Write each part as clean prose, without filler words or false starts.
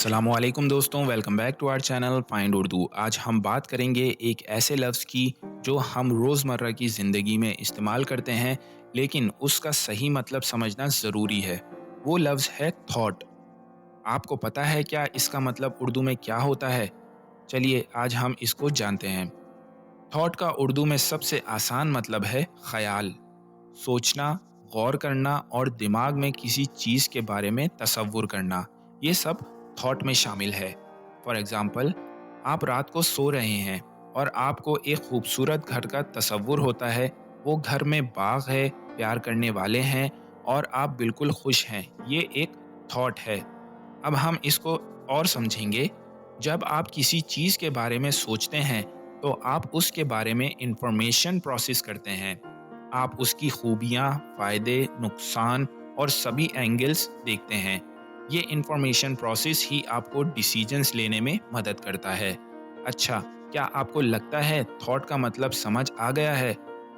अस्सलामुअलैकुम दोस्तों, welcome back to our channel find Urdu. आज हम बात करेंगे एक ऐसे लफ्ज़ की जो हम रोज़मर्रा की ज़िंदगी में इस्तेमाल करते हैं, लेकिन उसका सही मतलब समझना ज़रूरी है। वो लफ्ज़ है थॉट। आपको पता है क्या इसका मतलब उर्दू में क्या होता है? चलिए आज हम इसको जानते हैं। थॉट का उर्दू में सबसे आसान मतलब है ख़याल, सोचना, गौर करना और दिमाग में किसी चीज़ के बारे में तसव्वुर करना। ये सब थॉट में शामिल है। फॉर एग्ज़ाम्पल, आप रात को सो रहे हैं और आपको एक खूबसूरत घर का तसव्वुर होता है। वो घर में बाग है, प्यार करने वाले हैं और आप बिल्कुल खुश हैं। ये एक थॉट है। अब हम इसको और समझेंगे। जब आप किसी चीज़ के बारे में सोचते हैं, तो आप उसके बारे में इंफॉर्मेशन प्रोसेस करते हैं। आप उसकी खूबियाँ, फ़ायदे, नुकसान और सभी एंगल्स देखते हैं। ये इंफॉर्मेशन प्रोसेस ही आपको डिसीजंस लेने में मदद करता है। अच्छा, क्या आपको लगता है थॉट का मतलब समझ आ गया है?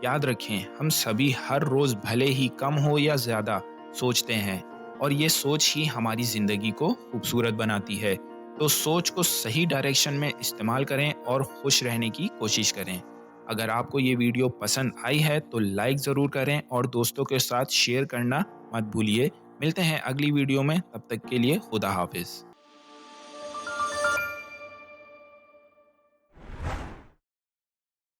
याद रखें, हम सभी हर रोज़ भले ही कम हो या ज़्यादा सोचते हैं और ये सोच ही हमारी ज़िंदगी को खूबसूरत बनाती है। तो सोच को सही डायरेक्शन में इस्तेमाल करें और खुश रहने की कोशिश करें। अगर आपको ये वीडियो पसंद आई है तो लाइक ज़रूर करें और दोस्तों के साथ शेयर करना मत भूलिए। मिलते हैं अगली वीडियो में, तब तक के लिए खुदा हाफिज़।